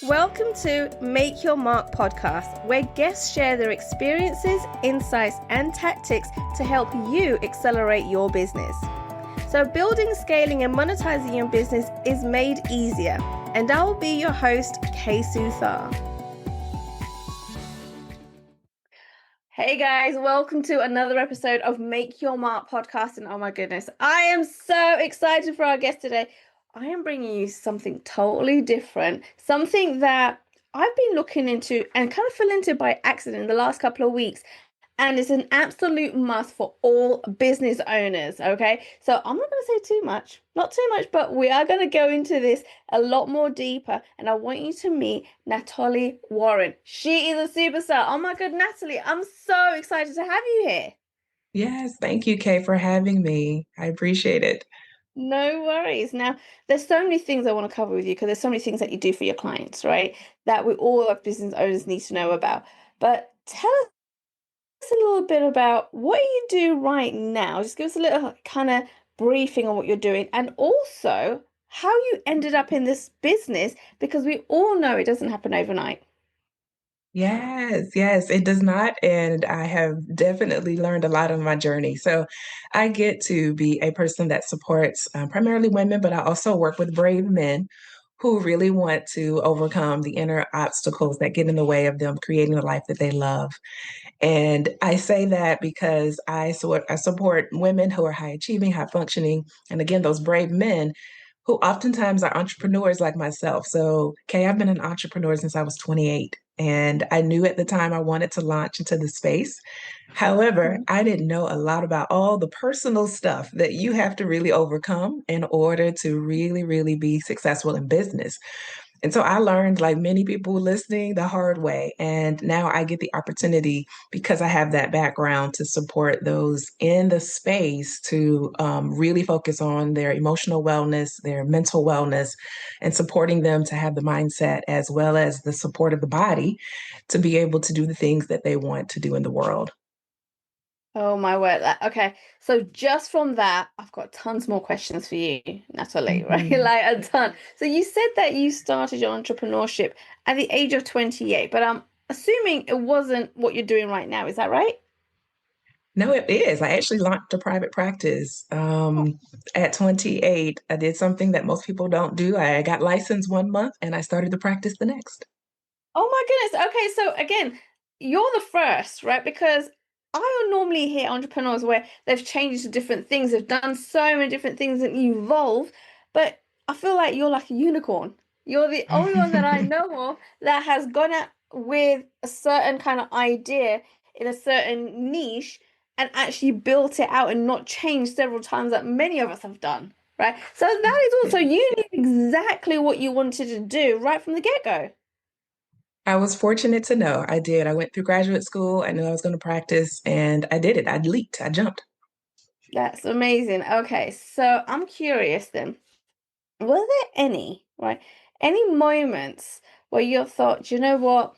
Welcome to Make Your Mark podcast, where guests share their experiences, insights, and tactics to help you accelerate your business. So building, scaling, and monetizing your business is made easier. And I will be your host, Suthar. Hey guys, welcome to another episode of Make Your Mark podcast. And oh my goodness, I am so excited for our guest today. I am bringing you something totally different, something that I've been looking into and kind of fell into by accident in the last couple of weeks. And it's an absolute must for all business owners, okay? So I'm not going to say too much, not too much, but we are going to go into this a lot more deeper. And I want you to meet Natolie Warren. She is a superstar. Oh my God, Natalie, I'm so excited to have you here. Yes, thank you, Kay, for having me. I appreciate it. No worries. Now, there's so many things I want to cover with you because there's so many things that you do for your clients, right? That we all as business owners need to know about. But tell us a little bit about what you do right now. Just give us a little kind of briefing on what you're doing and also how you ended up in this business, because we all know it doesn't happen overnight. Yes, it does not. And I have definitely learned a lot on my journey. So I get to be a person that supports primarily women, but I also work with brave men who really want to overcome the inner obstacles that get in the way of them creating the life that they love. And I say that because I support women who are high achieving, high functioning, and again, those brave men who oftentimes are entrepreneurs like myself. So, Kay, I've been an entrepreneur since I was 28, and I knew at the time I wanted to launch into the space. However, Mhm. I didn't know a lot about all the personal stuff that you have to really overcome in order to really, really be successful in business. And so I learned, like many people listening, the hard way. And now I get the opportunity, because I have that background, to support those in the space to really focus on their emotional wellness, their mental wellness, and supporting them to have the mindset as well as the support of the body to be able to do the things that they want to do in the world. Oh my word. Okay. So just from that, I've got tons more questions for you, Natalie, right? Mhm. Like a ton. So you said that you started your entrepreneurship at the age of 28, but I'm assuming it wasn't what you're doing right now. Is that right? No, it is. I actually launched a private practice at 28. I did something that most people don't do. I got licensed 1 month and I started the practice the next. Oh my goodness. Okay, so again, you're the first, right? Because I would normally hear entrepreneurs where they've changed to different things, they've done so many different things and evolved, but I feel like you're like a unicorn. You're the only one that I know of that has gone out with a certain kind of idea in a certain niche and actually built it out and not changed several times that many of us have done, right? So that is also, you knew exactly what you wanted to do right from the get-go. I was fortunate to know I did. I went through graduate school. I knew I was going to practice and I did it. I leaped, I jumped. That's amazing. Okay, so I'm curious then, were there any, right, any moments where you thought, "Do you know what?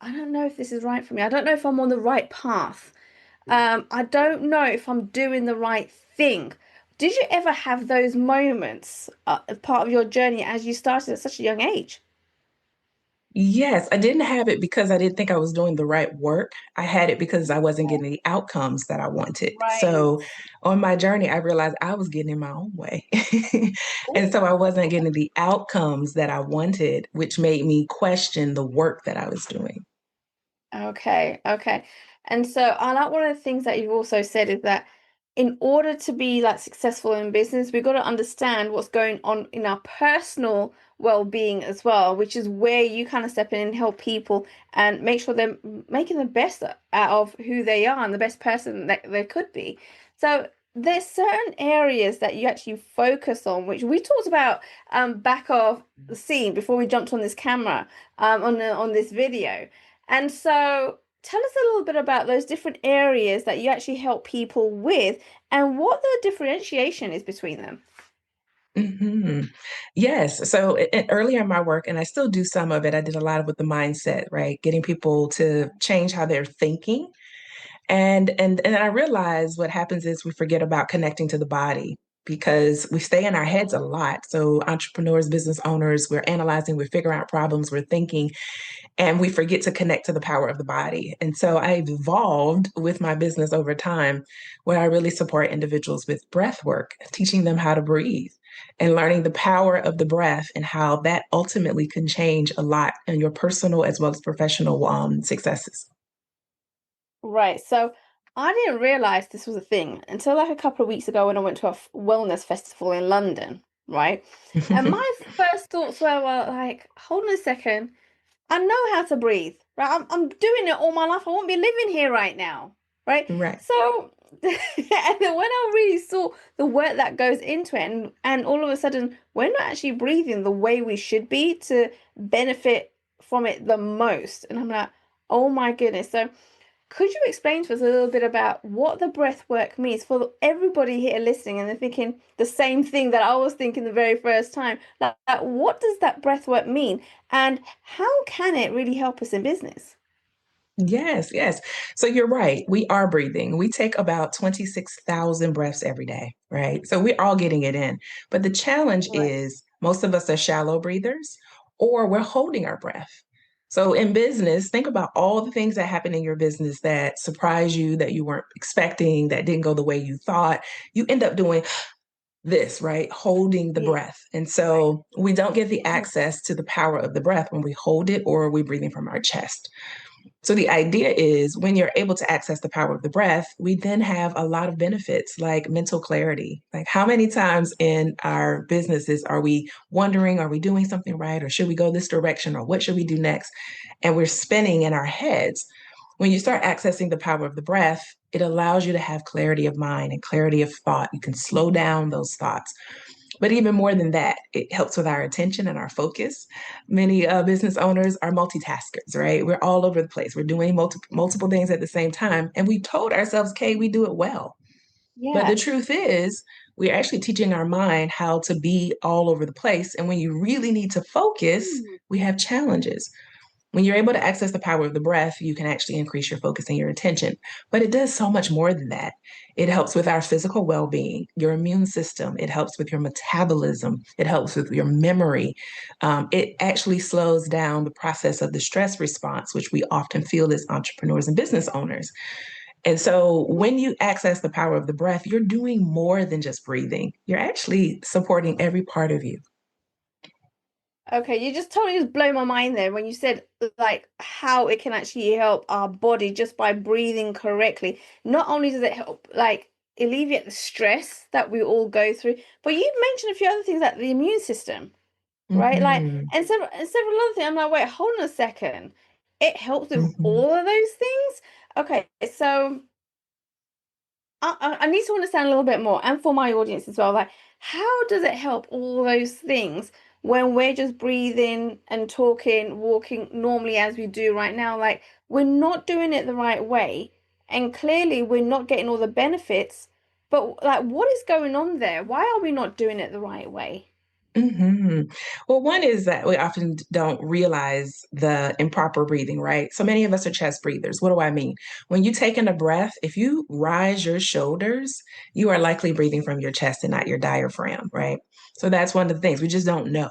I don't know if this is right for me. I don't know if I'm on the right path. I don't know if I'm doing the right thing." Did you ever have those moments as part of your journey as you started at such a young age? Yes, I didn't have it because I didn't think I was doing the right work. I had it because I wasn't getting the outcomes that I wanted. Right. So on my journey, I realized I was getting in my own way. And Ooh. so I wasn't getting the outcomes that I wanted, which made me question the work that I was doing. Okay, okay. And so I like one of the things that you've also said is that in order to be like successful in business, we've got to understand what's going on in our personal well-being as well, which is where you kind of step in and help people and make sure they're making the best out of who they are and the best person that they could be. So there's certain areas that you actually focus on, which we talked about back of the scene before we jumped on this camera on this video. And so tell us a little bit about those different areas that you actually help people with and what the differentiation is between them. hmm Yes. So earlier in my work, and I still do some of it, I did a lot of with the mindset, right? Getting people to change how they're thinking. And I realize what happens is we forget about connecting to the body. because we stay in our heads a lot. So, entrepreneurs, business owners, we're analyzing, we're figuring out problems, we're thinking, and we forget to connect to the power of the body. And so, I've evolved with my business over time where I really support individuals with breath work, teaching them how to breathe and learning the power of the breath and how that ultimately can change a lot in your personal as well as professional successes. Right. So I didn't realize this was a thing until like a couple of weeks ago when I went to a wellness festival in London, right? And my first thoughts were like, hold on a second. I know how to breathe, right? I'm doing it all my life. I won't be living here right now, right? Right. So, and then when I really saw the work that goes into it, and all of a sudden, we're not actually breathing the way we should be to benefit from it the most. And I'm like, oh my goodness. So, could you explain to us a little bit about what the breath work means for everybody here listening and they're thinking the same thing that I was thinking the very first time? Like, what does that breath work mean? And how can it really help us in business? Yes, yes. So you're right. We are breathing. We take about 26,000 breaths every day, right? So we're all getting it in. But the challenge Right. is most of us are shallow breathers or we're holding our breath. So in business, think about all the things that happen in your business that surprise you, that you weren't expecting, that didn't go the way you thought. You end up doing this, right? Holding the Yeah. breath. And Right. so we don't get the Mhm. access to the power of the breath when we hold it or we're breathing from our chest. So the idea is when you're able to access the power of the breath, we then have a lot of benefits like mental clarity. Like how many times in our businesses are we wondering, are we doing something right? Or should we go this direction? Or what should we do next? And we're spinning in our heads. When you start accessing the power of the breath, it allows you to have clarity of mind and clarity of thought. You can slow down those thoughts. But even more than that, it helps with our attention and our focus. Many business owners are multitaskers, right? We're all over the place. We're doing multiple things at the same time. And we told ourselves, okay, we do it well. But the Yeah. truth is, we're actually teaching our mind how to be all over the place. And when you really need to focus, Mm. we have challenges. When you're able to access the power of the breath, you can actually increase your focus and your attention. But it does so much more than that. It helps with our physical well being, your immune system, it helps with your metabolism, it helps with your memory. It actually slows down the process of the stress response, which we often feel as entrepreneurs and business owners. And so when you access the power of the breath, you're doing more than just breathing, you're actually supporting every part of you. Okay, you just totally just blow my mind there when you said like how it can actually help our body just by breathing correctly. Not only does it help like alleviate the stress that we all go through, but you mentioned a few other things like the immune system, right? Like Mm-hmm. and several other things. I'm like, wait, hold on a second. It helps with Mm-hmm. all of those things? Okay, so I need to understand a little bit more, and for my audience as well. Like, how does it help all those things when we're just breathing and talking, walking normally as we do right now? Like, we're not doing it the right way, and clearly we're not getting all the benefits. But like, what is going on there? Why are we not doing it the right way? Hmm. Well, one is that we often don't realize the improper breathing, right? So many of us are chest breathers. What do I mean? When you take in a breath, if you rise your shoulders, you are likely breathing from your chest and not your diaphragm, right? So that's one of the things we just don't know.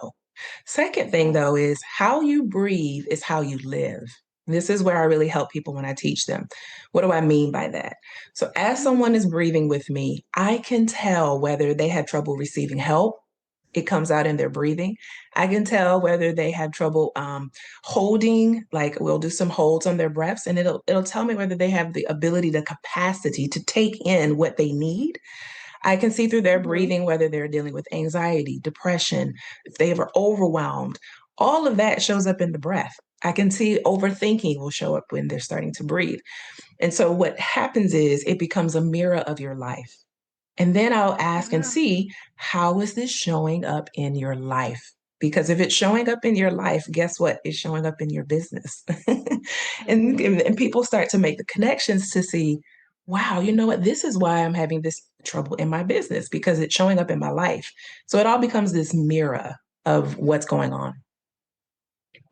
Second thing, Right. though, is how you breathe is how you live. This is where I really help people when I teach them. What do I mean by that? So, as someone is breathing with me, I can tell whether they have trouble receiving help. It comes out in their breathing. I can tell whether they have trouble holding, like we'll do some holds on their breaths, and it'll tell me whether they have the ability, the capacity to take in what they need. I can see through their Mm-hmm. breathing whether they're dealing with anxiety, depression, if they ever overwhelmed. All of that shows up in the breath. I can see overthinking will show up when they're starting to breathe. And so what happens is it becomes a mirror of your life. And then I'll ask and Wow. see, how is this showing up in your life? Because if it's showing up in your life, guess what? It's showing up in your business. And people start to make the connections to see, wow, you know what? This is why I'm having this trouble in my business because it's showing up in my life. So it all becomes this mirror of what's going on.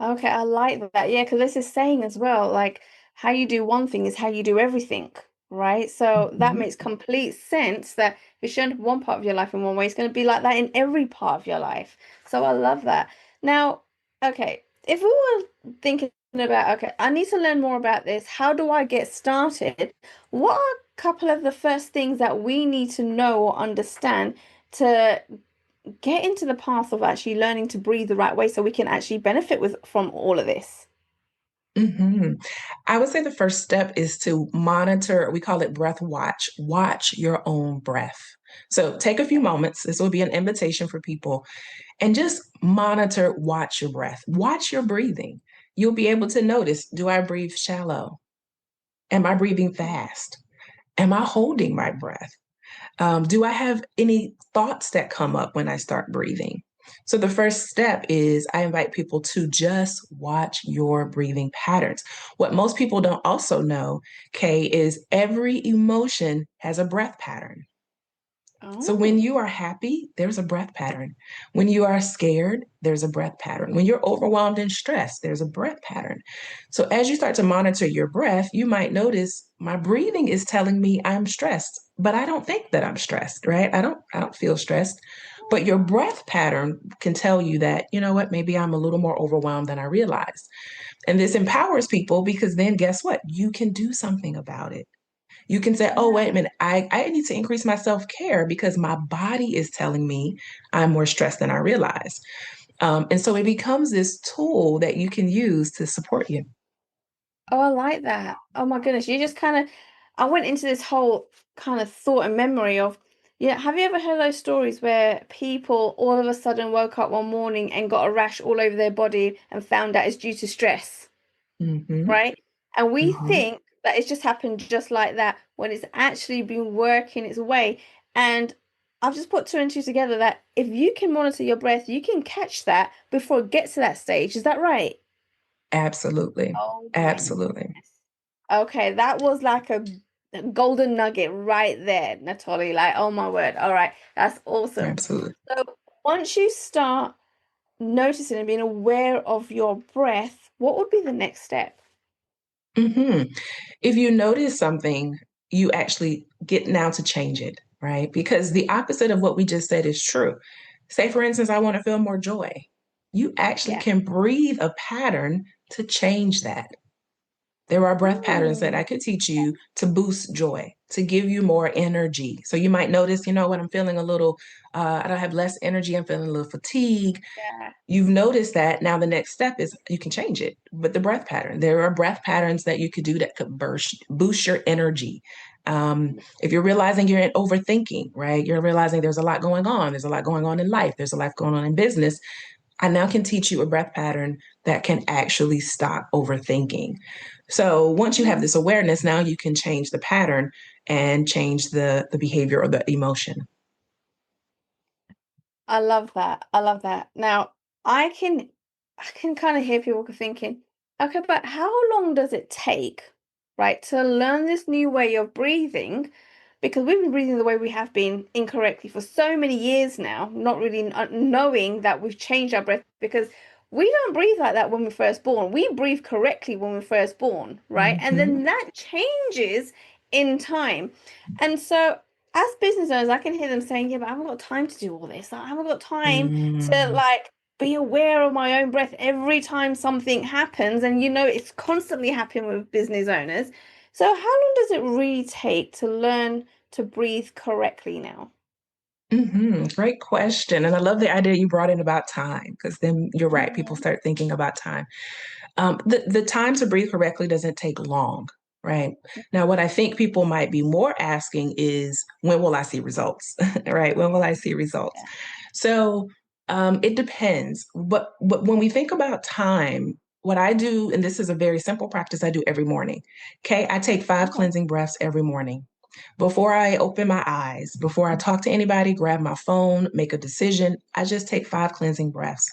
Okay, I like that. Yeah, because this is saying as well, like how you do one thing is how you do everything, right? So that Mhm. makes complete sense that if you're showing up one part of your life in one way, it's going to be like that in every part of your life. So I love that. Now, okay, if we were thinking about, okay, I need to learn more about this. How do I get started? What are a couple of the first things that we need to know or understand to get into the path of actually learning to breathe the right way so we can actually benefit with from all of this? Mhm. I would say the first step is to monitor, we call it breath watch. Watch your own breath. So take a few moments. This will be an invitation for people and just monitor, watch your breath. Watch your breathing. You'll be able to notice, do I breathe shallow? Am I breathing fast? Am I holding my breath? Do I have any thoughts that come up when I start breathing? So, the first step is I invite people to just watch your breathing patterns. What most people don't also know, Kay, is every emotion has a breath pattern. So when Oh, you are happy, there's a breath pattern. When you are scared, there's a breath pattern. When you're overwhelmed and stressed, there's a breath pattern. So as you start to monitor your breath, you might notice my breathing is telling me I'm stressed, but I don't think that I'm stressed, right? I don't feel stressed. But your breath pattern can tell you that, you know what, maybe I'm a little more overwhelmed than I realized. And this empowers people because then guess what? You can do something about it. You can say, oh, wait a yeah. minute, I need to increase my self care because my body is telling me I'm more stressed than I realize. And so it becomes this tool that you can use to support you. Oh, I like that. Oh my goodness. You just kind of, I went into this whole kind of thought and memory of, yeah, have you ever heard those stories where people all of a sudden woke up one morning and got a rash all over their body and found out it's due to stress, Hmm. right? And we Hmm. think that it's just happened just like that when it's actually been working its way. And I've just put two and two together that if you can monitor your breath, you can catch that before it gets to that stage. Is that right? Absolutely. Oh my Absolutely. goodness. Okay, that was like a golden nugget right there, Natalie. Like, oh my word. All right, that's awesome. Absolutely. So once you start noticing and being aware of your breath, what would be the next step? Hmm. If you notice something, you actually get now to change it, right? Because the opposite of what we just said is true. Say, for instance, I want to feel more joy. You actually Yeah. can breathe a pattern to change that. There are breath patterns that I Mm, could teach you to boost joy, to give you more energy. So you might notice, you know what, I'm feeling a little, I don't have less energy, I'm feeling a little fatigue. yeah. You've noticed that. Now the next step is you can change it with the breath pattern. There are breath patterns that you could do that could boost your energy. If you're realizing you're in overthinking, right? You're realizing there's a lot going on. There's a lot going on in life. There's a lot going on in business. I now can teach you a breath pattern that can actually stop overthinking. So once you have Mm. this awareness, now you can change the pattern and change the behavior or the emotion. I love that. I love that. Now, I can kind of hear people thinking, okay, but how long does it take, right, to learn this new way of breathing? Because we've been breathing the way we have been incorrectly for so many years now, not really knowing that we've changed our breath because we don't breathe like that when we're first born. We breathe correctly when we're first born, right? And then Mhm. that changes in time. And so as business owners, I can hear them saying, yeah, but I haven't got time to do all this. I haven't got time to Mm. like be aware of my own breath every time something happens. And it's constantly happening with business owners. So how long does it really take to learn to breathe correctly now? Great question. And I love the idea you brought in about time, because then you're right. People Mhm. start thinking about time. The time to breathe correctly doesn't take long, right? Now, what I think people might be more asking is, when will I see results, right? When will I see results? Yeah. So it depends. But when we think about time, what I do, and this is a very simple practice I do every morning. Okay, I take five Oh, cleansing breaths every morning. Before I open my eyes, before I talk to anybody, grab my phone, make a decision, I just take five cleansing breaths.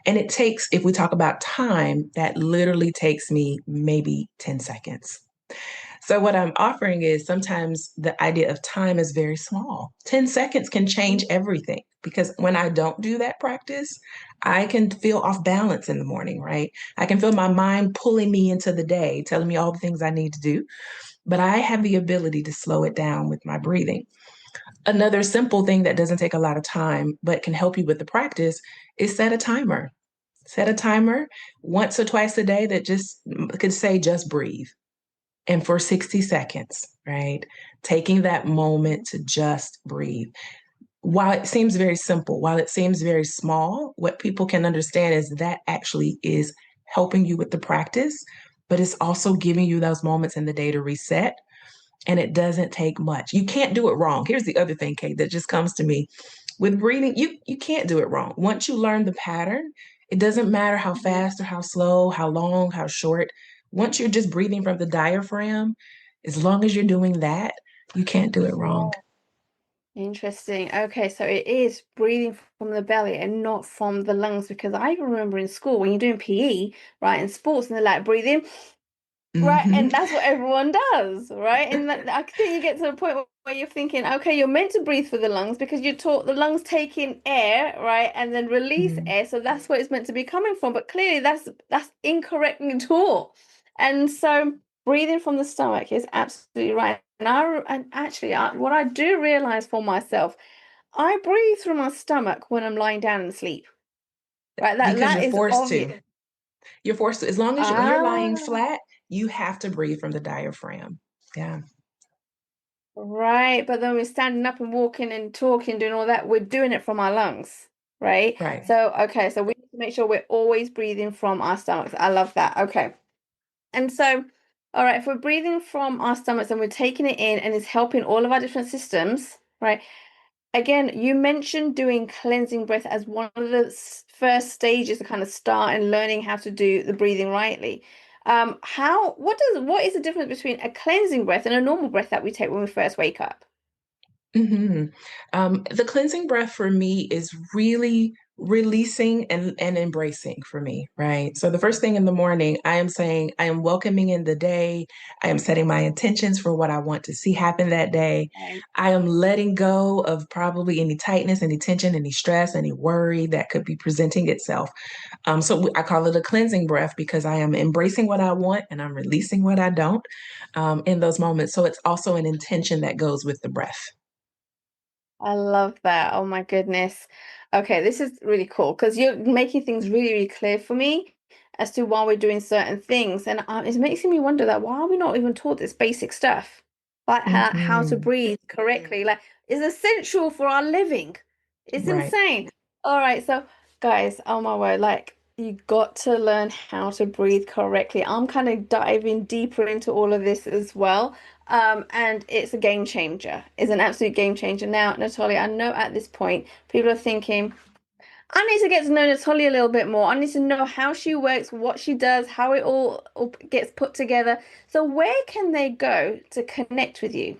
And it takes, if we talk about time, that literally takes me maybe 10 seconds. So, what I'm offering is sometimes the idea of time is very small. 10 seconds can change everything because when I don't do that practice, I can feel off balance in the morning, right? I can feel my mind pulling me into the day, telling me all the things I need to do. but I have the ability to slow it down with my breathing. Another simple thing that doesn't take a lot of time, but can help you with the practice is set a timer. Set a timer once or twice a day that just could say, just breathe. And for 60 seconds, right? Taking that moment to just breathe. While it seems very simple, while it seems very small, what people can understand is that actually is helping you with the practice, but it's also giving you those moments in the day to reset. And it doesn't take much. You can't do it wrong. Here's the other thing, Kate, that just comes to me. With breathing, you can't do it wrong. Once you learn the pattern, it doesn't matter how fast or how slow, how long, how short. Once you're just breathing from the diaphragm, as long as you're doing that, you can't do it wrong. Interesting. Okay, so it is breathing from the belly and not from the lungs, because I remember in school when you're doing PE, right, in sports, and they're like breathing, right, Mm-hmm. and that's what everyone does, right? And that, I think you get to the point where you're thinking, okay, you're meant to breathe through the lungs because you're taught the lungs take in air, right, and then release Mm-hmm. air, so that's where it's meant to be coming from. But clearly, that's incorrectly taught, and so breathing from the stomach is absolutely right. And actually, what I do realize for myself, I breathe through my stomach when I'm lying down and sleep. Right, Because that you're is forced to. obvious. You're forced to. As long as when you're lying Ah. flat, you have to breathe from the diaphragm. Yeah. Right, but then we're standing up and walking and talking, doing all that, we're doing it from our lungs, right? Right. So, okay, so we need to make sure we're always breathing from our stomachs. I love that. Okay. And so, all right, if we're breathing from our stomachs and we're taking it in and it's helping all of our different systems, right? Again, you mentioned doing cleansing breath as one of the first stages to kind of start and learning how to do the breathing rightly. What is the difference between a cleansing breath and a normal breath that we take when we first wake up? Hmm. The cleansing breath for me is really releasing and embracing for me, right? So the first thing in the morning, I am saying, I am welcoming in the day. I am setting my intentions for what I want to see happen that day. Right. I am letting go of probably any tightness, any tension, any stress, any worry that could be presenting itself. So I call it a cleansing breath because I am embracing what I want and I'm releasing what I don't in those moments. So it's also an intention that goes with the breath. I love that. Oh my goodness. Okay, this is really cool because you're making things really, really clear for me as to why we're doing certain things. And it's making me wonder that why are we not even taught this basic stuff? Like how to Hmm. breathe correctly, like is essential for our living. It's Right. insane. All right, so guys, oh my word, like you got to learn how to breathe correctly. I'm kind of diving deeper into all of this as well. And it's a game changer. It's an absolute game changer. Now, Natalie, I know at this point people are thinking, I need to get to know Natalie a little bit more. I need to know how she works, what she does, how it all gets put together. So where can they go to connect with you?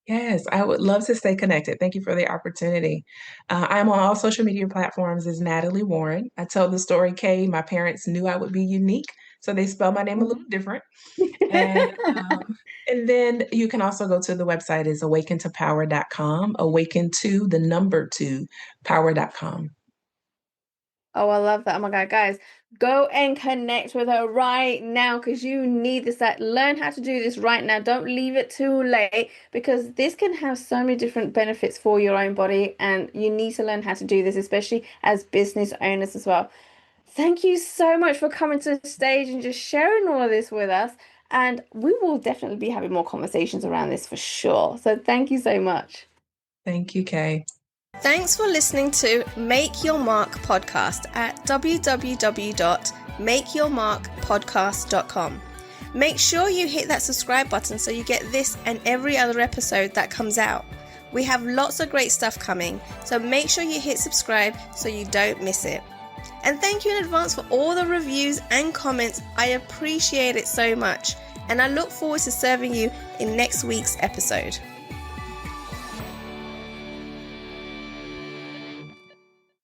Yes, I would love to stay connected. Thank you for the opportunity. I'm on all social media platforms as Natalie Warren. I tell the story, Kay, my parents knew I would be unique, so they spell my name a little different. And and then you can also go to the website is awakentopower.com, awaken to the number two power.com. Oh, I love that. Oh my God, guys, go and connect with her right now because you need this. That learn how to do this right now. Don't leave it too late because this can have so many different benefits for your own body, and you need to learn how to do this, especially as business owners as well. Thank you so much for coming to the stage and just sharing all of this with us. And we will definitely be having more conversations around this for sure. So thank you so much. Thank you, Kay. Thanks for listening to Make Your Mark podcast at www.makeyourmarkpodcast.com. Make sure you hit that subscribe button so you get this and every other episode that comes out. We have lots of great stuff coming, so make sure you hit subscribe so you don't miss it. And thank you in advance for all the reviews and comments. I appreciate it so much, and I look forward to serving you in next week's episode.